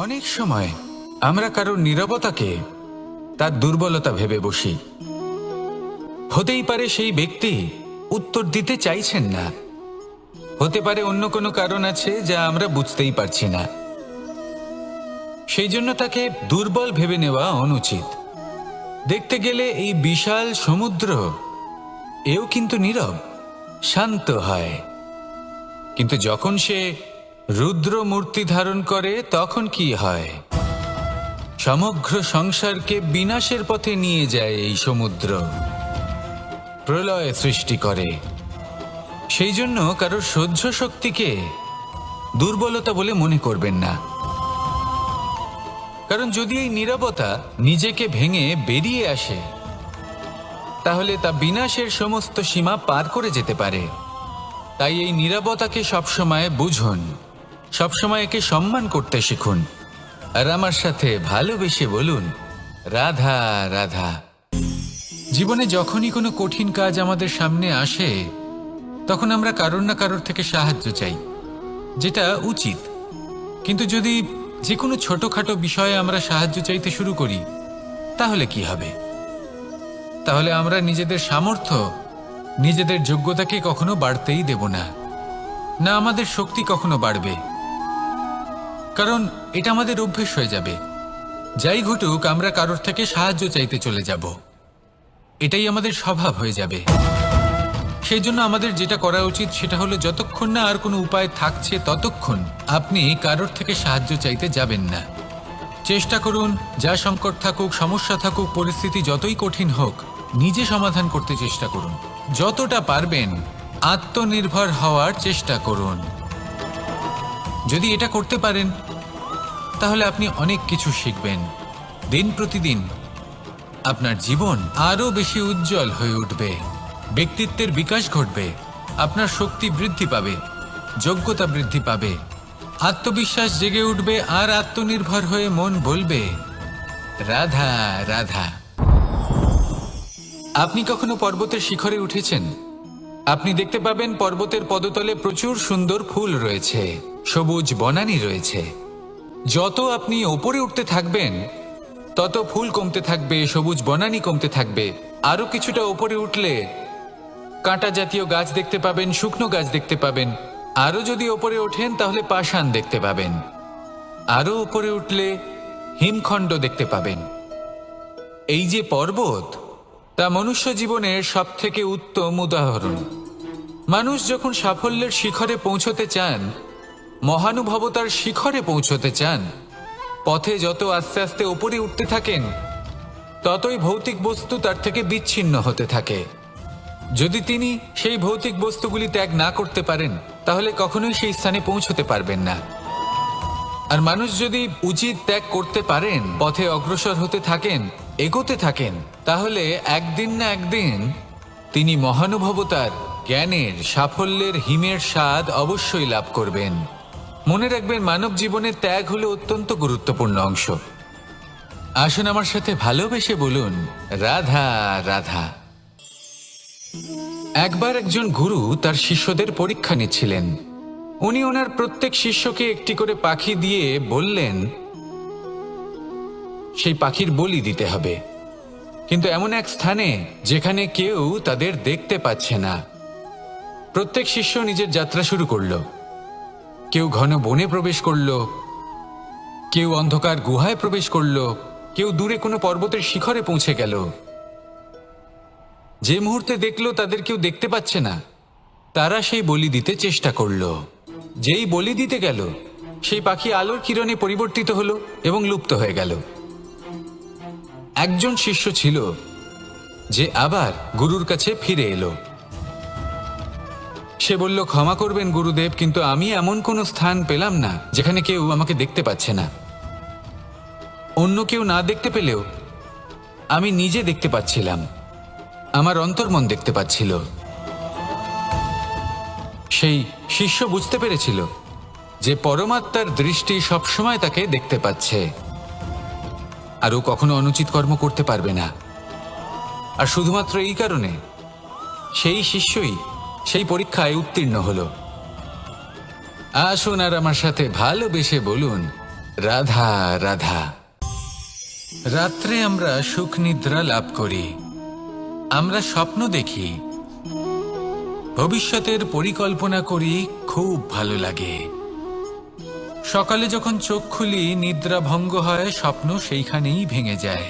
অনেক সময় আমরা কারোর নীরবতাকে তার দুর্বলতা ভেবে বসি। হতেই পারে সেই ব্যক্তি উত্তর দিতে চাইছেন না, হতে পারে অন্য কোনো কারণ আছে যা আমরা বুঝতেই পারছি না। সেই জন্য তাকে দুর্বল ভেবে নেওয়া অনুচিত। দেখতে গেলে এই বিশাল সমুদ্র এও কিন্তু নীরব, শান্ত হয়। কিন্তু যখন সে রুদ্র মূর্তি ধারণ করে তখন কি হয়? সমগ্র সংসারকে বিনাশের পথে নিয়ে যায় এই সমুদ্র, প্রলয় সৃষ্টি করে। সেই জন্য কারোর সহ্য শক্তিকে দুর্বলতা বলে মনে করবেন না। কারণ যদি এই নীরবতা নিজেকে ভেঙে বেরিয়ে আসে, তাহলে তা বিনাশের সমস্ত সীমা পার করে যেতে পারে। তাই এই নীরবতাকে সবসময় বুঝুন, সবসময় একে সম্মান করতে শিখুন, আর আমার সাথে ভালোবেসে বলুন, রাধা রাধা। জীবনে যখনই কোনো কঠিন কাজ আমাদের সামনে আসে, তখন আমরা কারোর না কারোর থেকে সাহায্য চাই, যেটা উচিত। কিন্তু যদি যে কোনো ছোটখাটো বিষয়ে আমরা সাহায্য চাইতে শুরু করি, তাহলে কি হবে? তাহলে আমরা নিজেদের সামর্থ্য, নিজেদের যোগ্যতাকে কখনো বাড়তেই দেব না, না আমাদের শক্তি কখনো বাড়বে। কারণ এটা আমাদের অভ্যেস হয়ে যাবে। যাই ঘটুক, আমরা কারোর থেকে সাহায্য চাইতে চলে যাব, এটাই আমাদের স্বভাব হয়ে যাবে। সেই জন্য আমাদের যেটা করা উচিত সেটা হলো, যতক্ষণ না আর কোনো উপায় থাকছে ততক্ষণ আপনি কারোর থেকে সাহায্য চাইতে যাবেন না। চেষ্টা করুন, যা সংকট থাকুক, সমস্যা থাকুক, পরিস্থিতি যতই কঠিন হোক, নিজে সমাধান করতে চেষ্টা করুন। যতটা পারবেন আত্মনির্ভর হওয়ার চেষ্টা করুন। যদি এটা করতে পারেন, তাহলে আপনি অনেক কিছু শিখবেন। দিন প্রতিদিন আপনার জীবন আরও বেশি উজ্জ্বল হয়ে উঠবে, ব্যক্তিত্বের বিকাশ ঘটবে, আপনার শক্তি বৃদ্ধি পাবে, যোগ্যতা বৃদ্ধি পাবে, আত্মবিশ্বাস জেগে উঠবে, আর আত্মনির্ভর হয়ে মন বলবে, রাধা রাধা। আপনি কখনো পর্বতের শিখরে উঠেছেন? আপনি দেখতে পাবেন পর্বতের পদতলে প্রচুর সুন্দর ফুল রয়েছে, সবুজ বনানী রয়েছে। যত আপনি ওপরে উঠতে থাকবেন, তত ফুল কমতে থাকবে, সবুজ বনানী কমতে থাকবে। আরো কিছুটা ওপরে উঠলে কাঁটা জাতীয় গাছ দেখতে পাবেন, শুকনো গাছ দেখতে পাবেন। আরো যদি ওপরে ওঠেন তাহলে পাষাণ দেখতে পাবেন। আরো ওপরে উঠলে হিমখণ্ড দেখতে পাবেন। এই যে পর্বত, তা মনুষ্য জীবনের সবথেকে উত্তম উদাহরণ। মানুষ যখন সাফল্যের শিখরে পৌঁছতে চান, মহানুভবতার শিখরে পৌঁছতে চান, পথে যত আস্তে আস্তে ওপরে উঠতে থাকেন, ততই ভৌতিক বস্তু তার থেকে বিচ্ছিন্ন হতে থাকে। যদি তিনি সেই ভৌতিক বস্তুগুলি ত্যাগ না করতে পারেন, তাহলে কখনোই সেই স্থানে পৌঁছতে পারবেন না। আর মানুষ যদি উচিত ত্যাগ করতে পারেন, পথে অগ্রসর হতে থাকেন, এগোতে থাকেন, তাহলে একদিন না একদিন তিনি মহানুভবতার, জ্ঞানের, সাফল্যের হিমের স্বাদ অবশ্যই লাভ করবেন। মনে রাখবেন, মানব জীবনের ত্যাগ হলো অত্যন্ত গুরুত্বপূর্ণ অংশ। আসুন আমার সাথে ভালোবেসে বলুন, রাধা রাধা। একবার একজন গুরু তার শিষ্যদের পরীক্ষা নিচ্ছিলেন। উনি ওনার প্রত্যেক শিষ্যকে একটি করে পাখি দিয়ে বললেন, সেই পাখির বলি দিতে হবে, কিন্তু এমন এক স্থানে যেখানে কেউ তাদের দেখতে পাচ্ছে না। প্রত্যেক শিষ্য নিজের যাত্রা শুরু করল। কেউ ঘন বনে প্রবেশ করল, কেউ অন্ধকার গুহায় প্রবেশ করল, কেউ দূরে কোনো পর্বতের শিখরে পৌঁছে গেল। যে মুহূর্তে দেখল তাদের কেউ দেখতে পাচ্ছে না, তারা সেই বলি দিতে চেষ্টা করল। যেই বলি দিতে গেল, সেই পাখি আলোর কিরণে পরিবর্তিত হলো এবং লুপ্ত হয়ে গেল। একজন শিষ্য ছিল যে আবার গুরুর কাছে ফিরে এলো। সে বলল, ক্ষমা করবেন গুরুদেব, কিন্তু আমি এমন কোনো স্থান পেলাম না যেখানে কেউ আমাকে দেখতে পাচ্ছে না। অন্য কেউ না দেখতে পেলেও আমি নিজে দেখতে পাচ্ছিলাম, আমার অন্তর্মন দেখতে পাচ্ছিল। সেই শিষ্য বুঝতে পেরেছিল যে পরমাত্মার দৃষ্টি সবসময় তাকে দেখতে পাচ্ছে, আর ও কখনো অনুচিত কর্ম করতে পারবে না। আর শুধুমাত্র এই কারণে সেই শিষ্যই সেই পরীক্ষায় উত্তীর্ণ হলো। আসুন আর আমার সাথে ভালোবেসে বলুন, রাধা রাধা। রাত্রে আমরা সুখ নিদ্রা লাভ করি, আমরা স্বপ্ন দেখি, ভবিষ্যতের পরিকল্পনা করি, খুব ভালো লাগে। সকালে যখন চোখ খুলি নিদ্রা ভঙ্গ হয়, স্বপ্ন সেইখানেই ভেঙে যায়,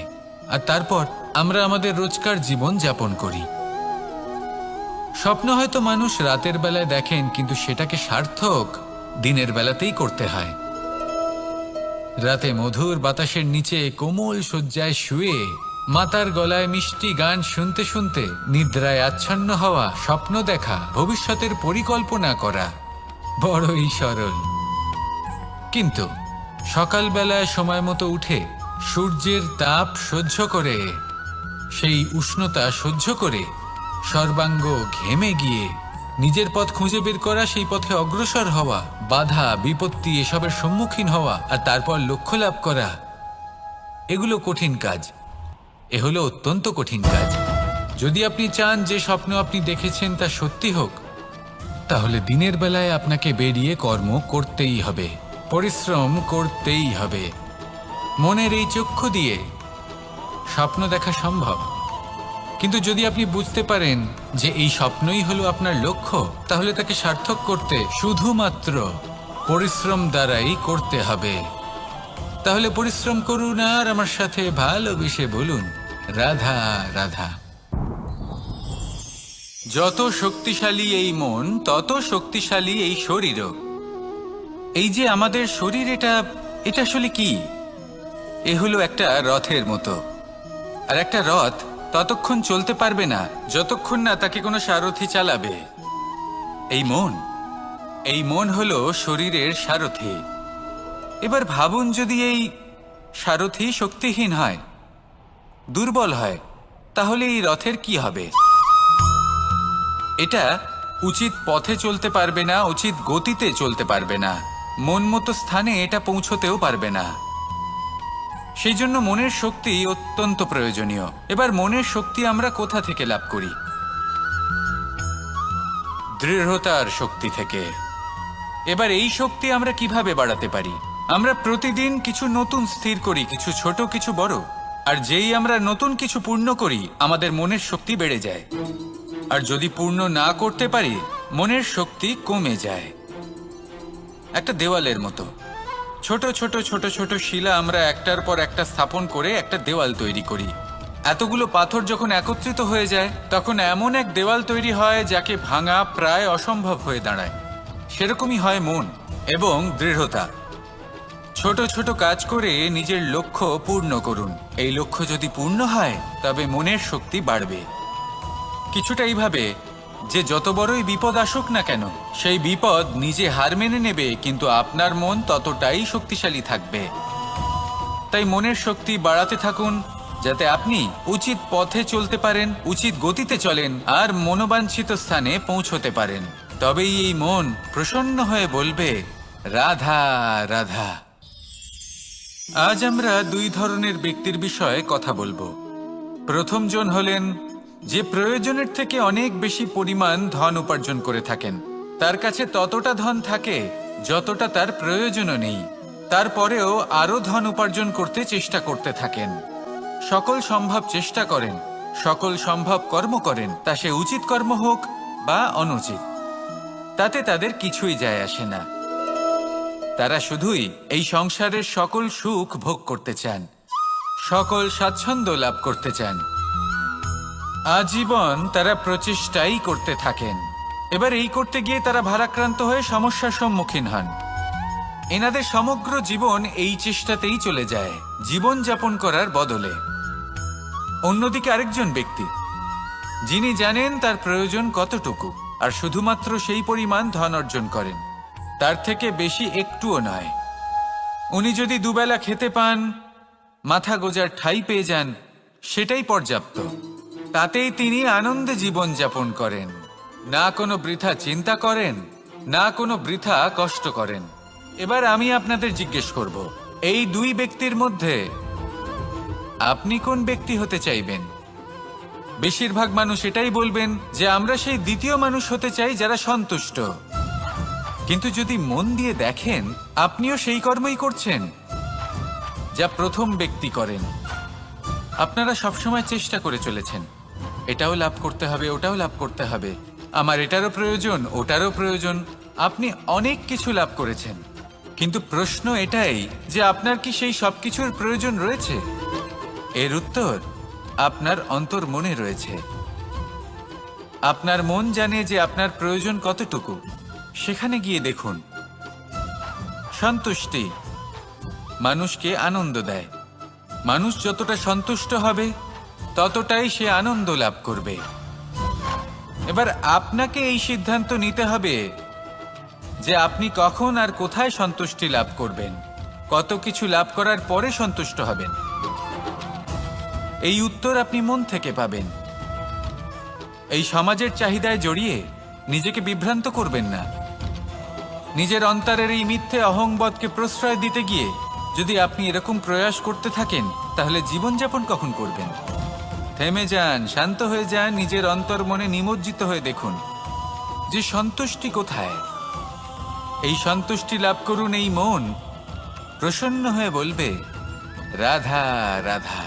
আর তারপর আমরা আমাদের রোজকার জীবন যাপন করি। স্বপ্ন হয়তো মানুষ রাতের বেলায় দেখেন, কিন্তু সেটাকে সার্থক দিনের বেলাতেই করতে হয়। রাতে মধুর বাতাসের নিচে কোমল শয্যায় শুয়ে মাতার গলায় মিষ্টি গান শুনতে শুনতে নিদ্রায় আচ্ছন্ন হওয়া, স্বপ্ন দেখা, ভবিষ্যতের পরিকল্পনা করা বড়ই সরল। কিন্তু সকালবেলায় সময় মতো উঠে সূর্যের তাপ সহ্য করে, সেই উষ্ণতা সহ্য করে সর্বাঙ্গ ঘেমে গিয়ে নিজের পথ খুঁজে বের করা, সেই পথে অগ্রসর হওয়া, বাধা বিপত্তি এসবের সম্মুখীন হওয়া, আর তারপর লক্ষ্য লাভ করা, এগুলো কঠিন কাজ। এ হলো অত্যন্ত কঠিন কাজ। যদি আপনি চান যে স্বপ্ন আপনি দেখেছেন তা সত্যি হোক, তাহলে দিনের বেলায় আপনাকে বেরিয়ে কর্ম করতেই হবে, পরিশ্রম করতেই হবে। মনের এই চক্ষু দিয়ে স্বপ্ন দেখা সম্ভব, কিন্তু যদি আপনি বুঝতে পারেন যে এই স্বপ্নই হলো আপনার লক্ষ্য, তাহলে তাকে সার্থক করতে শুধুমাত্র পরিশ্রম দ্বারাই করতে হবে। তাহলে পরিশ্রম করুন আর আমার সাথে ভালোবেসে বলুন রাধা রাধা। যত শক্তিশালী এই মন, তত শক্তিশালী এই শরীরও। এই যে আমাদের শরীর, এটা আসলে কি? এ হলো একটা রথের মতো, আর একটা রথ ততক্ষণ চলতে পারবে না যতক্ষণ না তাকে কোনো সারথি চালাবে। এই মন হলো শরীরের সারথি। এবার ভাবুন, যদি এই সারথি শক্তিহীন হয়, দুর্বল হয়, তাহলে এই রথের কি হবে? এটা উচিত পথে চলতে পারবে না, উচিত গতিতে চলতে পারবে না, মন মতো স্থানে এটা পৌঁছতেও পারবে না। সেই জন্য মনের শক্তি অত্যন্ত প্রয়োজনীয়। এবার মনের শক্তি আমরা কোথা থেকে লাভ করি? দৃঢ়তার শক্তি থেকে। এবার এই শক্তি আমরা কিভাবে বাড়াতে পারি? আমরা প্রতিদিন কিছু নতুন স্থির করি, কিছু ছোট কিছু বড়, আর যেই আমরা নতুন কিছু পূর্ণ করি আমাদের মনের শক্তি বেড়ে যায়। আর যদি পূর্ণ না করতে পারি মনের শক্তি কমে যায়। একটা দেওয়ালের মতো ছোট ছোট ছোট ছোট শিলা আমরা একটার পর একটা স্থাপন করে একটা দেওয়াল তৈরি করি। এতগুলো পাথর যখন একত্রিত হয়ে যায় তখন এমন এক দেওয়াল তৈরি হয় যাকে ভাঙা প্রায় অসম্ভব হয়ে দাঁড়ায়। সেরকমই হয় মন এবং দৃঢ়তা। ছোট ছোট কাজ করে নিজের লক্ষ্য পূর্ণ করুন। এই লক্ষ্য যদি পূর্ণ হয় তবে মনের শক্তি বাড়বে। কিছুটা এইভাবে যে যত বড়ই বিপদ আসুক না কেন সেই বিপদ নিজে হার মেনে নেবে, কিন্তু আপনার মন ততটাই শক্তিশালী থাকবে। তাই মনের শক্তি বাড়াতে থাকুন যাতে আপনি উচিত পথে চলতে পারেন, উচিত গতিতে চলেন আর মনোবাঞ্ছিত স্থানে পৌঁছতে পারেন। তবেই এই মন প্রসন্ন হয়ে বলবে রাধা রাধা। আজ আমরা দুই ধরনের ব্যক্তির বিষয়ে কথা বলবো। প্রথম জন হলেন যে প্রয়োজনের থেকে অনেক বেশি পরিমাণ ধন উপার্জন করে থাকেন। তার কাছে ততটা ধন থাকে যতটা তার প্রয়োজনও নেই, তারপরেও আরও ধন উপার্জন করতে চেষ্টা করতে থাকেন। সকল সম্ভব চেষ্টা করেন, সকল সম্ভব কর্ম করেন, তা সে উচিত কর্ম হোক বা অনুচিত, তাতে তাদের কিছুই যায় আসে না। তারা শুধুই এই সংসারের সকল সুখ ভোগ করতে চান, সকল স্বাচ্ছন্দ্য লাভ করতে চান। আজীবন তারা প্রচেষ্টাই করতে থাকেন। এবার এই করতে গিয়ে তারা ভারাক্রান্ত হয়ে সমস্যার সম্মুখীন হন। এনাদের সমগ্র জীবন এই চেষ্টাতেই চলে যায় জীবন যাপন করার বদলে। অন্যদিকে আরেকজন ব্যক্তি যিনি জানেন তার প্রয়োজন কতটুকু আর শুধুমাত্র সেই পরিমাণ ধন অর্জন করেন, তার থেকে বেশি একটুও নয়। উনি যদি দুবেলা খেতে পান, মাথা গোজার ঠাঁই পেয়ে যান, সেটাই পর্যাপ্ত। তাতেই তিনি আনন্দে জীবন যাপন করেন, না কোনো বৃথা চিন্তা করেন, না কোনো বৃথা কষ্ট করেন। এবার আমি আপনাদের জিজ্ঞেস করব, এই দুই ব্যক্তির মধ্যে আপনি কোন ব্যক্তি হতে চাইবেন? বেশিরভাগ মানুষ এটাই বলবেন যে আমরা সেই দ্বিতীয় মানুষ হতে চাই যারা সন্তুষ্ট। কিন্তু যদি মন দিয়ে দেখেন, আপনিও সেই কর্মই করছেন যা প্রথম ব্যক্তি করেন। আপনারা সবসময় চেষ্টা করে চলেছেন, এটাও লাভ করতে হবে, ওটাও লাভ করতে হবে, আমার এটারও প্রয়োজন, ওটারও প্রয়োজন। আপনি অনেক কিছু লাভ করেছেন, কিন্তু প্রশ্ন এটাই যে আপনার কি সেই সব কিছুর প্রয়োজন রয়েছে? এর উত্তর আপনার অন্তর্মনে রয়েছে। আপনার মন জানে যে আপনার প্রয়োজন কতটুকু। সেখানে গিয়ে দেখুন। সন্তুষ্টি মানুষকে আনন্দ দেয়। মানুষ যতটা সন্তুষ্ট হবে ততটাই সে আনন্দ লাভ করবে। এবার আপনাকে এই সিদ্ধান্ত নিতে হবে যে আপনি কখন আর কোথায় সন্তুষ্টি লাভ করবেন, কত কিছু লাভ করার পরে সন্তুষ্ট হবেন। এই উত্তর আপনি মন থেকে পাবেন। এই সমাজের চাহিদায় জড়িয়ে নিজেকে বিভ্রান্ত করবেন না। নিজের অন্তরের এই মিথ্যে অহংবোধকে প্রশ্রয় দিতে গিয়ে যদি আপনি এরকম প্রয়াস করতে থাকেন, তাহলে জীবনযাপন কখন করবেন? থেমে যান, শান্ত হয়ে যান, নিজের অন্তর্মনে নিমজ্জিত হয়ে দেখুন যে সন্তুষ্টি কোথায়। এই সন্তুষ্টি লাভ করুন। এই মন প্রসন্ন হয়ে বলবে, রাধা রাধা।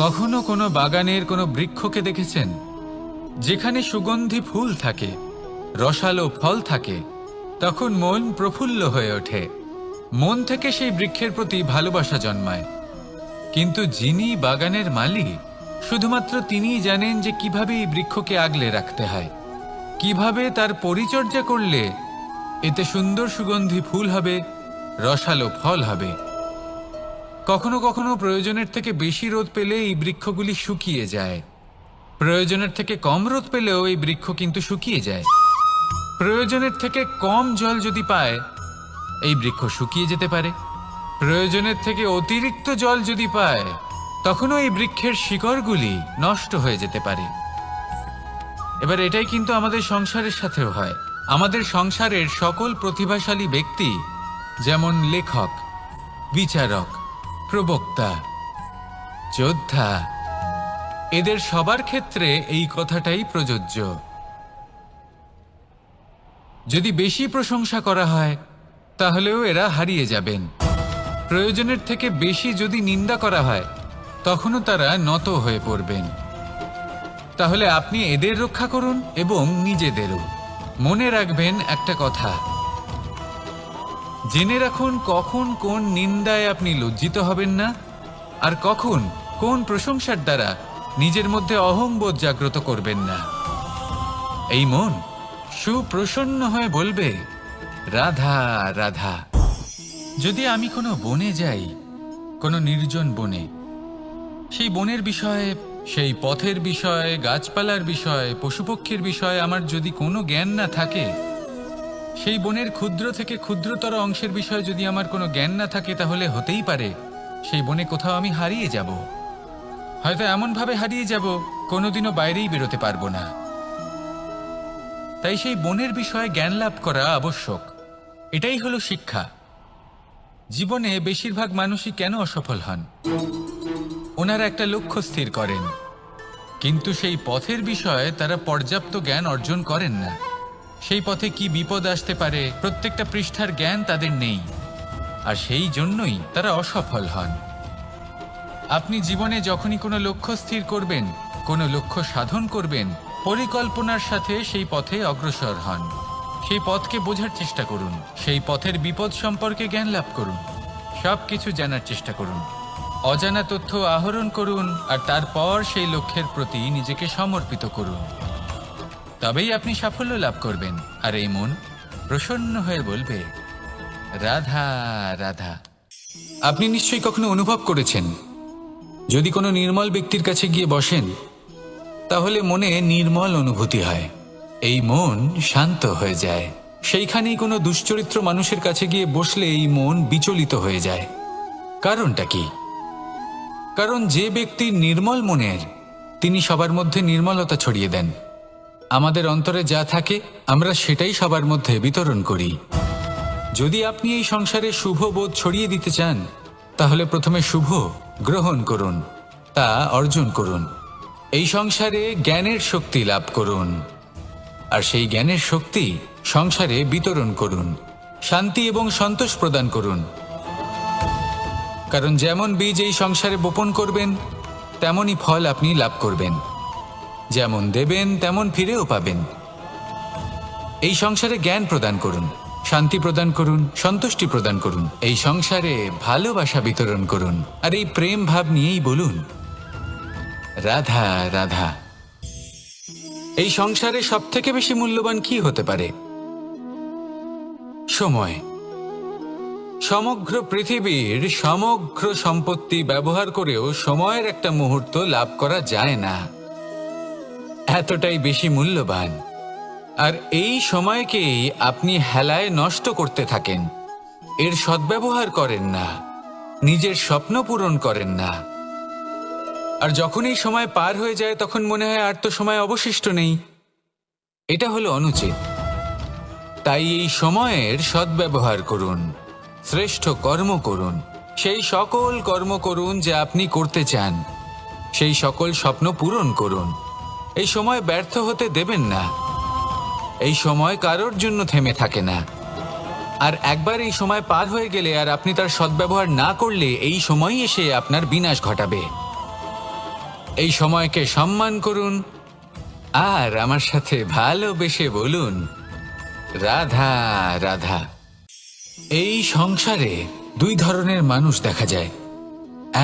কখনো কোনো বাগানের কোনো বৃক্ষকে দেখেছেন যেখানে সুগন্ধি ফুল থাকে, রসালো ফল থাকে? তখন মন প্রফুল্ল হয়ে ওঠে, মন থেকে সেই বৃক্ষের প্রতি ভালোবাসা জন্মায়। কিন্তু যিনি বাগানের মালিক, শুধুমাত্র তিনিই জানেন যে কিভাবে এই বৃক্ষকে আগলে রাখতে হয়, কিভাবে তার পরিচর্যা করলে এতে সুন্দর সুগন্ধি ফুল হবে, রসালো ফল হবে। কখনো কখনো প্রয়োজনের থেকে বেশি রোদ পেলে এই বৃক্ষগুলি শুকিয়ে যায়, প্রয়োজনের থেকে কম রোদ পেলেও এই বৃক্ষ কিন্তু শুকিয়ে যায়। প্রয়োজনের থেকে কম জল যদি পায়, এই বৃক্ষ শুকিয়ে যেতে পারে। প্রয়োজনের থেকে অতিরিক্ত জল যদি পায়, তখনও এই বৃক্ষের শিকড়গুলি নষ্ট হয়ে যেতে পারে। এবার এটাই কিন্তু আমাদের সংসারের সাথেও হয়। আমাদের সংসারের সকল প্রতিভাশালী ব্যক্তি, যেমন লেখক, বিচারক, প্রবক্তা, যোদ্ধা, এদের সবার ক্ষেত্রে এই কথাটাই প্রযোজ্য। যদি বেশি প্রশংসা করা হয়, তাহলেও এরা হারিয়ে যাবেন। প্রয়োজনের থেকে বেশি যদি নিন্দা করা হয়, তখনও তারা নত হয়ে পড়বেন। তাহলে আপনি এদের রক্ষা করুন এবং নিজেদেরও। মনে রাখবেন একটা কথা, জেনে রাখুন কখন কোন নিন্দায় আপনি লজ্জিত হবেন না, আর কখন কোন প্রশংসার দ্বারা নিজের মধ্যে অহংবোধ জাগ্রত করবেন না। এই মন সুপ্রসন্ন হয়ে বলবে, রাধা রাধা। যদি আমি কোনো বনে যাই, কোনো নির্জন বনে, সেই বনের বিষয়ে, সেই পথের বিষয়ে, গাছপালার বিষয়ে, পশুপক্ষীর বিষয়ে আমার যদি কোনো জ্ঞান না থাকে, সেই বনের ক্ষুদ্র থেকে ক্ষুদ্রতর অংশের বিষয়ে যদি আমার কোনো জ্ঞান না থাকে, তাহলে হতেই পারে সেই বনে কোথাও আমি হারিয়ে যাব। হয়তো এমনভাবে হারিয়ে যাব, কোনোদিনও বাইরেই বেরোতে পারবো না। তাই সেই বনের বিষয়ে জ্ঞান লাভ করা আবশ্যক। এটাই হলো শিক্ষা। জীবনে বেশিরভাগ মানুষই কেন অসফল হন? ওনারা একটা লক্ষ্য স্থির করেন, কিন্তু সেই পথের বিষয়ে তারা পর্যাপ্ত জ্ঞান অর্জন করেন না। সেই পথে কি বিপদ আসতে পারে প্রত্যেকটা পৃষ্ঠার জ্ঞান তাদের নেই, আর সেই জন্যই তারা অসফল হন। আপনি জীবনে যখনই কোনো লক্ষ্য স্থির করবেন, কোনো লক্ষ্য সাধন করবেন, পরিকল্পনার সাথে সেই পথে অগ্রসর হন। সেই পথকে বোঝার চেষ্টা করুন, সেই পথের বিপদ সম্পর্কে জ্ঞান লাভ করুন, সব কিছু জানার চেষ্টা করুন, অজানা তথ্য আহরণ করুন, আর তারপর সেই লক্ষ্যের প্রতি নিজেকে সমর্পিত করুন। তবেই আপনি সাফল্য লাভ করবেন। আর এই মন প্রসন্ন হয়ে বলবে, রাধা রাধা। আপনি নিশ্চয়ই কখনো অনুভব করেছেন, যদি কোনো নির্মল ব্যক্তির কাছে গিয়ে বসেন, তাহলে মনে নির্মল অনুভূতি হয়, এই মন শান্ত হয়ে যায়। সেইখানেই কোনো দুশ্চরিত্র মানুষের কাছে গিয়ে বসলে এই মন বিচলিত হয়ে যায়। কারণটা কি? কারণ যে ব্যক্তি নির্মল মনের, তিনি সবার মধ্যে নির্মলতা ছড়িয়ে দেন। আমাদের অন্তরে যা থাকে আমরা সেটাই সবার মধ্যে বিতরণ করি। যদি আপনি এই সংসারে শুভ বোধ ছড়িয়ে দিতে চান, তাহলে প্রথমে শুভ গ্রহণ করুন, তা অর্জন করুন। এই সংসারে জ্ঞানের শক্তি লাভ করুন। আর সেই জ্ঞানের শক্তি সংসারে বিতরণ করুন, শান্তি এবং সন্তোষ প্রদান করুন। কারণ যেমন বীজ এই সংসারে বপন করবেন তেমনই ফল আপনি লাভ করবেন, যেমন দেবেন তেমন ফিরেও পাবেন। এই সংসারে জ্ঞান প্রদান করুন, শান্তি প্রদান করুন, সন্তুষ্টি প্রদান করুন, এই সংসারে ভালোবাসা বিতরণ করুন, আর এই প্রেম ভাব নিয়েই বলুন রাধা রাধা। এই সংসারে সবথেকে বেশি মূল্যবান কি হতে পারে? সময়। সমগ্র পৃথিবীর সমগ্র সম্পত্তি ব্যবহার করেও সময়ের একটা মুহূর্ত লাভ করা যায় না, এতটাই বেশি মূল্যবান। আর এই সময়কেই আপনি হেলায় নষ্ট করতে থাকেন, এর সদ্ব্যবহার করেন না, নিজের স্বপ্ন পূরণ করেন না। আর যখন এই সময় পার হয়ে যায় তখন মনে হয় আর তো সময় অবশিষ্ট নেই। এটা হলো অনুচিত। তাই এই সময়ের সদ্ব্যবহার করুন, শ্রেষ্ঠ কর্ম করুন, সেই সকল কর্ম করুন যা আপনি করতে চান, সেই সকল স্বপ্ন পূরণ করুন। এই সময় ব্যর্থ হতে দেবেন না। এই সময় কারোর জন্য থেমে থাকে না। আর একবার এই সময় পার হয়ে গেলে আর আপনি তার সদ্ব্যবহার না করলে এই সময়ই এসে আপনার বিনাশ ঘটাবে। এই সময়কে সম্মান করুন আর আমার সাথে ভালোবেসে বলুন রাধা রাধা। এই সংসারে দুই ধরনের মানুষ দেখা যায়,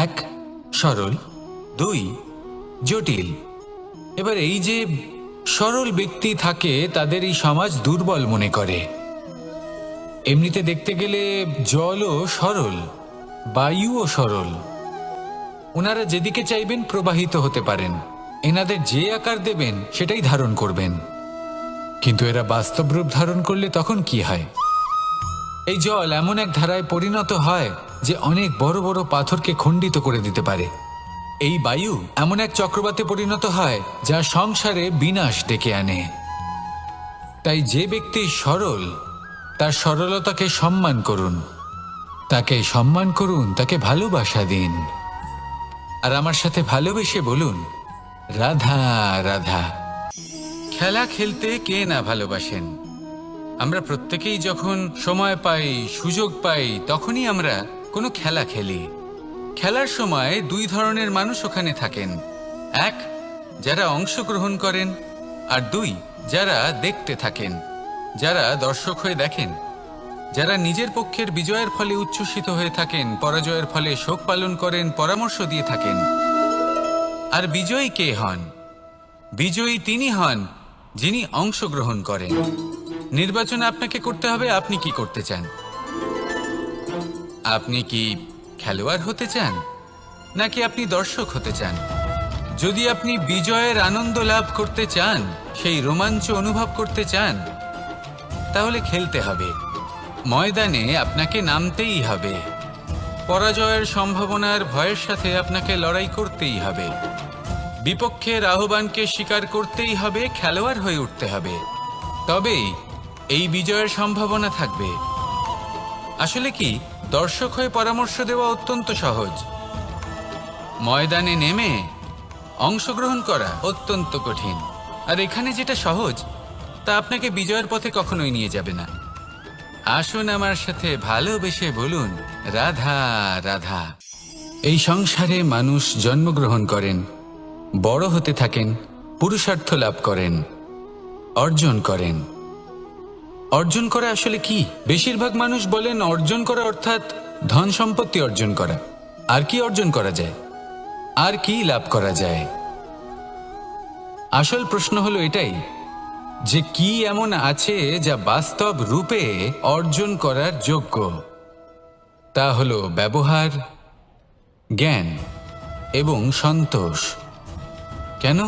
এক সরল, দুই জটিল। এবার এই যে সরল ব্যক্তি থাকে তাদের এই সমাজ দুর্বল মনে করে। এমনিতে দেখতে গেলে জলও সরল, বায়ুও সরল, ওনারা যেদিকে চাইবেন প্রবাহিত হতে পারেন, এনাদের যে আকার দেবেন সেটাই ধারণ করবেন। কিন্তু এরা বাস্তব রূপ ধারণ করলে তখন কি হয়? এই জল এমন এক ধারায় পরিণত হয় যে অনেক বড় বড় পাথরকে খণ্ডিত করে দিতে পারে। এই বায়ু এমন এক চক্রবাতে পরিণত হয় যা সংসারে বিনাশ ডেকে আনে। তাই যে ব্যক্তি সরল তার সরলতাকে সম্মান করুন, তাকে সম্মান করুন, তাকে ভালোবাসা দিন। আর আমার সাথে ভালোবেসে বলুন রাধা রাধা। খেলা খেলতে কে না ভালোবাসেন? আমরা প্রত্যেকেই যখন সময় পাই, সুযোগ পাই, তখনই আমরা কোনো খেলা খেলি। খেলার সময় দুই ধরনের মানুষ ওখানে থাকেন, এক যারা অংশগ্রহণ করেন, আর দুই যারা দেখতে থাকেন, যারা দর্শক হয়ে দেখেন, যারা নিজের পক্ষের বিজয়ের ফলে উচ্ছ্বসিত হয়ে থাকেন, পরাজয়ের ফলে শোক পালন করেন, পরামর্শ দিয়ে থাকেন। আর বিজয়ী কে হন? বিজয়ী তিনি হন যিনি অংশগ্রহণ করেন। নির্বাচন আপনাকে করতে হবে, আপনি কি করতে চান? আপনি কি খেলোয়াড় হতে চান নাকি আপনি দর্শক হতে চান? যদি আপনি বিজয়ের আনন্দ লাভ করতে চান, সেই রোমাঞ্চ অনুভব করতে চান, তাহলে খেলতে হবে, ময়দানে আপনাকে নামতেই হবে। পরাজয়ের সম্ভাবনার ভয়ের সাথে আপনাকে লড়াই করতেই হবে, বিপক্ষের আহ্বানকে স্বীকার করতেই হবে, খেলোয়াড় হয়ে উঠতে হবে, তবেই এই বিজয়ের সম্ভাবনা থাকবে। আসলে কি, দর্শক হয়ে পরামর্শ দেওয়া অত্যন্ত সহজ, ময়দানে নেমে অংশগ্রহণ করা অত্যন্ত কঠিন। আর এখানে যেটা সহজ তা আপনাকে বিজয়ের পথে কখনোই নিয়ে যাবে না। আসুন আমার সাথে ভালোবেসে বলুন রাধা রাধা। এই সংসারে মানুষ জন্মগ্রহণ করেন, বড় হতে থাকেন, পুরুষার্থ লাভ করেন, অর্জন করেন। অর্জন করা আসলে কি? বেশিরভাগ মানুষ বলেন অর্জন করা অর্থাৎ ধন সম্পত্তি অর্জন করা। আর কি অর্জন করা যায়? আর কি লাভ করা যায়? আসল প্রশ্ন হলো এটাই যে কি এমন আছে যা বাস্তব রূপে অর্জন করার যোগ্য। তা হলো ব্যবহার, জ্ঞান এবং সন্তোষ। কেন?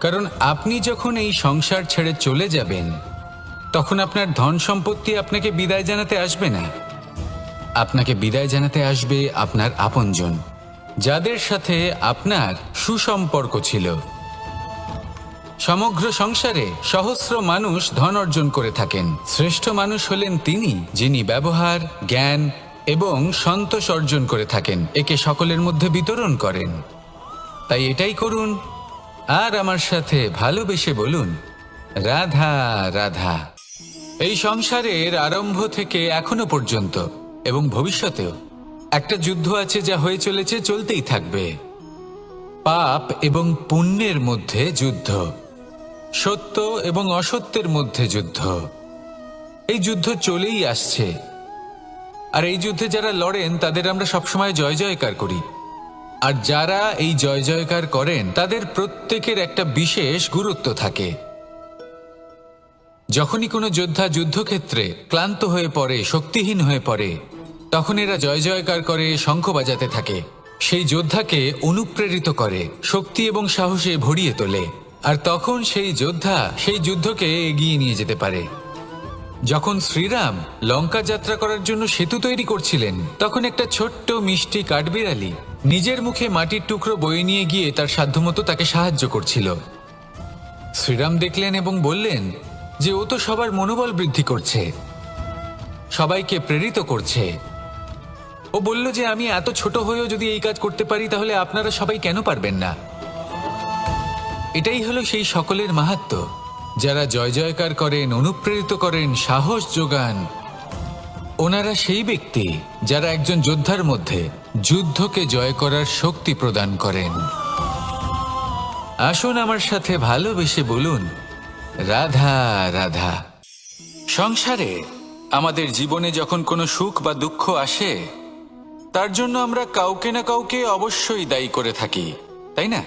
কারণ আপনি যখন এই সংসার ছেড়ে চলে যাবেন তখন আপনার ধন সম্পত্তি আপনাকে বিদায় জানাতে আসবে না। আপনাকে বিদায় জানাতে আসবে আপনার আপনজন, যাদের সাথে আপনার সুসম্পর্ক ছিল। সমগ্র সংসারে সহস্র মানুষ ধন অর্জন করে থাকেন, শ্রেষ্ঠ মানুষ হলেন তিনি যিনি ব্যবহার, জ্ঞান এবং সন্তোষ অর্জন করে থাকেন, একে সকলের মধ্যে বিতরণ করেন। তাই এটাই করুন আর আমার সাথে ভালোবেসে বলুন রাধা রাধা। এই সংসারের আরম্ভ থেকে এখনো পর্যন্ত এবং ভবিষ্যতেও একটা যুদ্ধ আছে, যা হয়ে চলেছে, চলতেই থাকবে। পাপ এবং পুণ্যের মধ্যে যুদ্ধ, সত্য এবং অসত্যের মধ্যে যুদ্ধ। এই যুদ্ধ চলেই আসছে, আর এই যুদ্ধে যারা লড়েন তাদের আমরা সবসময় জয় জয়কার করি। আর যারা এই জয় জয়কার করেন তাদের প্রত্যেকের একটা বিশেষ গুরুত্ব থাকে। যখনই কোনো যোদ্ধা যুদ্ধক্ষেত্রে ক্লান্ত হয়ে পড়ে, শক্তিহীন হয়ে পড়ে, তখন এরা জয় জয়কার করে, শঙ্খ বাজাতে থাকে, সেই যোদ্ধাকে অনুপ্রেরিত করে, শক্তি এবং সাহসে ভরিয়ে তোলে। আর তখন সেই যোদ্ধা সেই যুদ্ধকে এগিয়ে নিয়ে যেতে পারে। যখন শ্রীরাম লঙ্কা যাত্রা করার জন্য সেতু তৈরি করছিলেন, তখন একটা ছোট্ট মিষ্টি কাঠবিড়ালি নিজের মুখে মাটির টুকরো বয়ে নিয়ে গিয়ে তার সাধ্যমতো তাকে সাহায্য করছিল। শ্রীরাম দেখলেন এবং বললেন যে ও তো সবার মনোবল বৃদ্ধি করছে, সবাইকে প্রেরিত করছে। ও বলল যে আমি এত ছোট হয়েও যদি এই কাজ করতে পারি, তাহলে আপনারা সবাই কেন পারবেন না? এটাই হলো সেই সকলের মাহাত্ম্য, যারা জয় জয়কার করেন, অনুপ্রেরিত করেন, সাহস যোগান। ওনারা সেই ব্যক্তি যারা একজন যোদ্ধার মধ্যে যুদ্ধকে জয় করার শক্তি প্রদান করেন। আসুন আমার সাথে ভালোবেসে বলুন, রাধা রাধা। সংসারে আমাদের জীবনে যখন কোনো সুখ বা দুঃখ আসে, তার জন্য আমরা কাউকে না কাউকে অবশ্যই দায়ী করে থাকি, তাই না?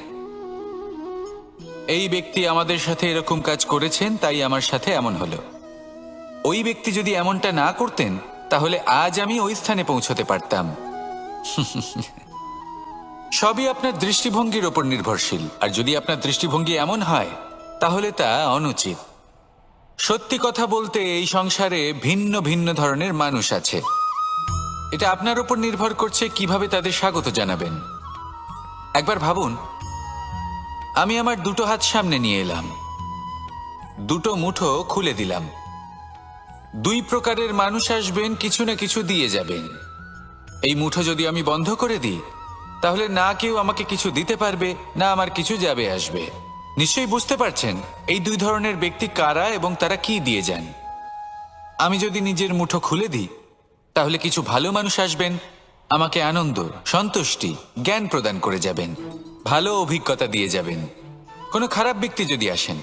এই ব্যক্তি আমাদের সাথে এরকম কাজ করেছেন, তাই আমার সাথে এমন হলো। ওই ব্যক্তি যদি এমনটা না করতেন, তাহলে আজ আমি ওই স্থানে পৌঁছতে পারতাম। সবই আপনার দৃষ্টিভঙ্গির ওপর নির্ভরশীল, আর যদি আপনার দৃষ্টিভঙ্গি এমন হয়, তাহলে তা অনুচিত। সত্যি কথা বলতে, এই সংসারে ভিন্ন ভিন্ন ধরনের মানুষ আছে। এটা আপনার উপর নির্ভর করছে কিভাবে তাদের স্বাগত জানাবেন। একবার ভাবুন, আমি আমার দুটো হাত সামনে নিয়ে এলাম, দুটো মুঠো খুলে দিলাম। দুই প্রকারের মানুষ আসবেন, কিছু না কিছু দিয়ে যাবেন। এই মুঠো যদি আমি বন্ধ করে দিই, তাহলে না কেউ আমাকে কিছু দিতে পারবে, না আমার কিছু যাবে আসবে। নিশ্চয়ই বুঝতে পারছেন এই দুই ধরনের ব্যক্তি কারা এবং তারা কি দিয়ে যান। আমি যদি নিজের মুঠো খুলে দিই, তাহলে কিছু ভালো মানুষ আসবেন, আমাকে আনন্দ, সন্তুষ্টি, জ্ঞান প্রদান করে যাবেন, ভালো অভিজ্ঞতা দিয়ে যাবেন। কোনো খারাপ ব্যক্তি যদি আসেন,